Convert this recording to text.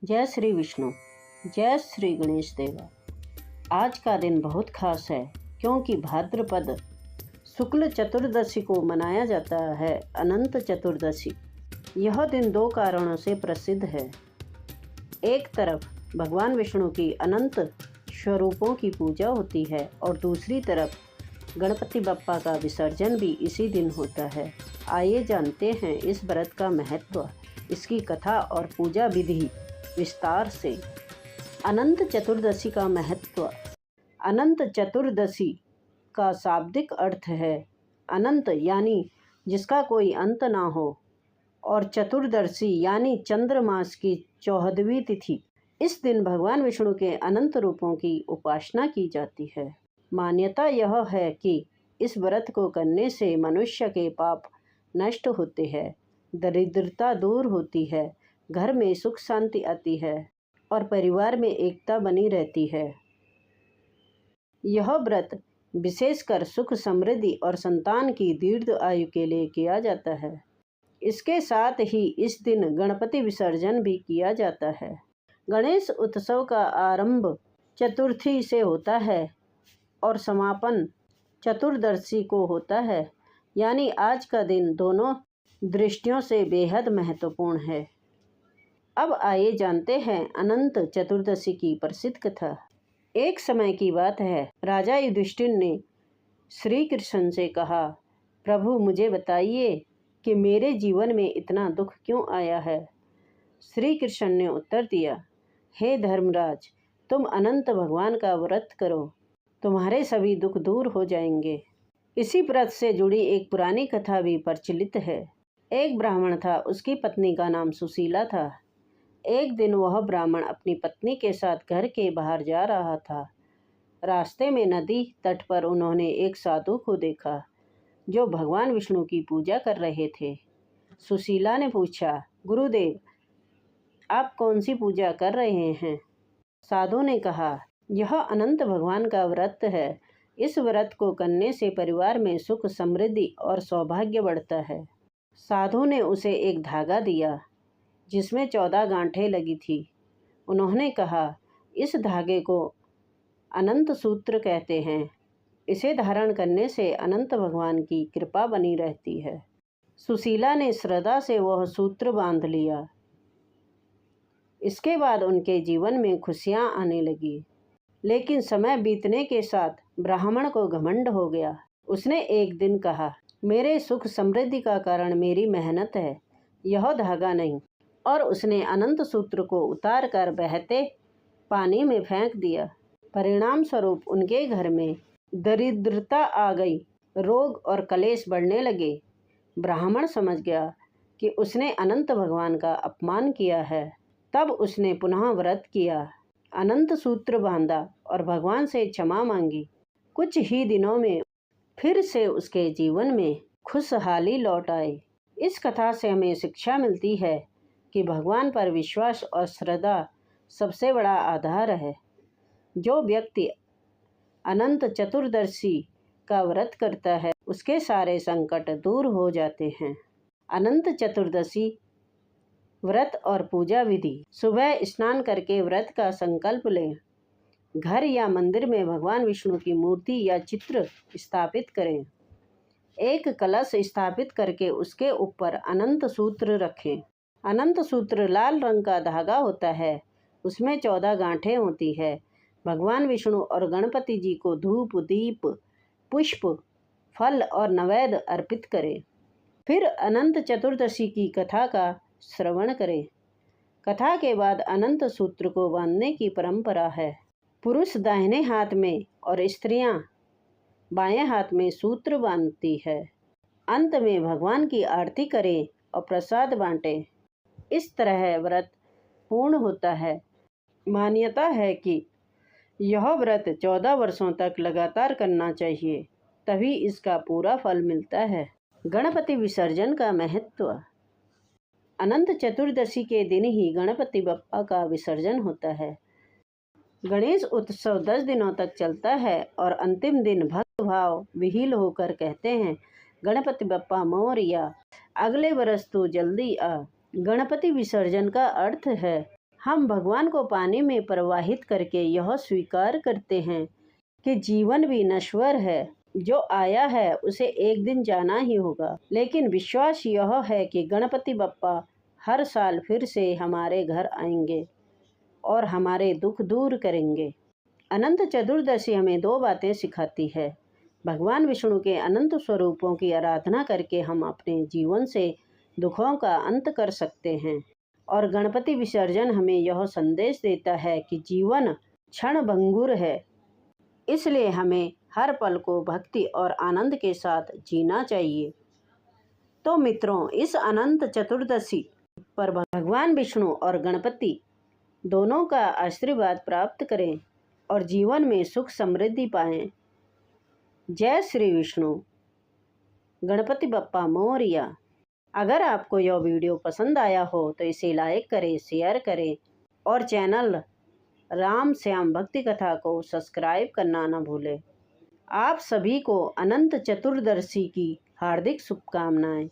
जय श्री विष्णु। जय श्री गणेश देवा। आज का दिन बहुत खास है क्योंकि भाद्रपद शुक्ल चतुर्दशी को मनाया जाता है अनंत चतुर्दशी। यह दिन दो कारणों से प्रसिद्ध है। एक तरफ भगवान विष्णु की अनंत स्वरूपों की पूजा होती है और दूसरी तरफ गणपति बप्पा का विसर्जन भी इसी दिन होता है। आइए जानते हैं इस व्रत का महत्व, इसकी कथा और पूजा विधि विस्तार से। अनंत चतुर्दशी का महत्व। अनंत चतुर्दशी का शाब्दिक अर्थ है अनंत यानी जिसका कोई अंत ना हो, और चतुर्दशी यानी चंद्रमास की 14वीं तिथि। इस दिन भगवान विष्णु के अनंत रूपों की उपासना की जाती है। मान्यता यह है कि इस व्रत को करने से मनुष्य के पाप नष्ट होते हैं, दरिद्रता दूर होती है, घर में सुख शांति आती है और परिवार में एकता बनी रहती है। यह व्रत विशेषकर सुख समृद्धि और संतान की दीर्घ आयु के लिए किया जाता है। इसके साथ ही इस दिन गणपति विसर्जन भी किया जाता है। गणेश उत्सव का आरंभ चतुर्थी से होता है और समापन चतुर्दशी को होता है, यानी आज का दिन दोनों दृष्टियों से बेहद महत्वपूर्ण है। अब आइए जानते हैं अनंत चतुर्दशी की प्रसिद्ध कथा। एक समय की बात है, राजा युधिष्ठिर ने श्री कृष्ण से कहा, प्रभु मुझे बताइए कि मेरे जीवन में इतना दुख क्यों आया है। श्री कृष्ण ने उत्तर दिया, हे धर्मराज, तुम अनंत भगवान का व्रत करो, तुम्हारे सभी दुख दूर हो जाएंगे। इसी व्रत से जुड़ी एक पुरानी कथा भी प्रचलित है। एक ब्राह्मण था, उसकी पत्नी का नाम सुशीला था। एक दिन वह ब्राह्मण अपनी पत्नी के साथ घर के बाहर जा रहा था। रास्ते में नदी तट पर उन्होंने एक साधु को देखा जो भगवान विष्णु की पूजा कर रहे थे। सुशीला ने पूछा, गुरुदेव, आप कौन सी पूजा कर रहे हैं? साधु ने कहा, यह अनंत भगवान का व्रत है। इस व्रत को करने से परिवार में सुख समृद्धि और सौभाग्य बढ़ता है। साधु ने उसे एक धागा दिया जिसमें 14 गांठें लगी थी। उन्होंने कहा, इस धागे को अनंत सूत्र कहते हैं। इसे धारण करने से अनंत भगवान की कृपा बनी रहती है। सुशीला ने श्रद्धा से वह सूत्र बांध लिया। इसके बाद उनके जीवन में खुशियां आने लगी। लेकिन समय बीतने के साथ ब्राह्मण को घमंड हो गया। उसने एक दिन कहा, मेरे सुख समृद्धि का कारण मेरी मेहनत है, यह धागा नहीं। और उसने अनंत सूत्र को उतार कर बहते पानी में फेंक दिया। परिणाम स्वरूप उनके घर में दरिद्रता आ गई, रोग और कलेश बढ़ने लगे। ब्राह्मण समझ गया कि उसने अनंत भगवान का अपमान किया है। तब उसने पुनः व्रत किया, अनंत सूत्र बांधा और भगवान से क्षमा मांगी। कुछ ही दिनों में फिर से उसके जीवन में खुशहाली लौट आई। इस कथा से हमें शिक्षा मिलती है कि भगवान पर विश्वास और श्रद्धा सबसे बड़ा आधार है। जो व्यक्ति अनंत चतुर्दशी का व्रत करता है उसके सारे संकट दूर हो जाते हैं। अनंत चतुर्दशी व्रत और पूजा विधि। सुबह स्नान करके व्रत का संकल्प लें। घर या मंदिर में भगवान विष्णु की मूर्ति या चित्र स्थापित करें। एक कलश स्थापित करके उसके ऊपर अनंत सूत्र रखें। अनंत सूत्र लाल रंग का धागा होता है, उसमें 14 गांठें होती है। भगवान विष्णु और गणपति जी को धूप, दीप, पुष्प, फल और नैवेद्य अर्पित करें। फिर अनंत चतुर्दशी की कथा का श्रवण करें। कथा के बाद अनंत सूत्र को बांधने की परंपरा है। पुरुष दाहिने हाथ में और स्त्रियां बाएं हाथ में सूत्र बांधती है। अंत में भगवान की आरती करें और प्रसाद बांटें। इस तरह व्रत पूर्ण होता है। मान्यता है कि यह व्रत 14 वर्षों तक लगातार करना चाहिए, तभी इसका पूरा फल मिलता है। गणपति विसर्जन का महत्व। अनंत चतुर्दशी के दिन ही गणपति बप्पा का विसर्जन होता है। गणेश उत्सव 10 दिनों तक चलता है और अंतिम दिन भक्त भाव विहील होकर कहते हैं, गणपति बप्पा मोरया, अगले वर्ष तो जल्दी आ। गणपति विसर्जन का अर्थ है हम भगवान को पानी में प्रवाहित करके यह स्वीकार करते हैं कि जीवन भी नश्वर है, जो आया है उसे एक दिन जाना ही होगा। लेकिन विश्वास यह है कि गणपति बप्पा हर साल फिर से हमारे घर आएंगे और हमारे दुख दूर करेंगे। अनंत चतुर्दशी हमें दो बातें सिखाती है। भगवान विष्णु के अनंत स्वरूपों की आराधना करके हम अपने जीवन से दुखों का अंत कर सकते हैं, और गणपति विसर्जन हमें यह संदेश देता है कि जीवन क्षणभंगुर है, इसलिए हमें हर पल को भक्ति और आनंद के साथ जीना चाहिए। तो मित्रों, इस अनंत चतुर्दशी पर भगवान विष्णु और गणपति दोनों का आशीर्वाद प्राप्त करें और जीवन में सुख समृद्धि पाएं। जय श्री विष्णु। गणपति बप्पा मोरया। अगर आपको यह वीडियो पसंद आया हो तो इसे लाइक करें, शेयर करें और चैनल राम श्याम भक्ति कथा को सब्सक्राइब करना न भूलें। आप सभी को अनंत चतुर्दशी की हार्दिक शुभकामनाएं।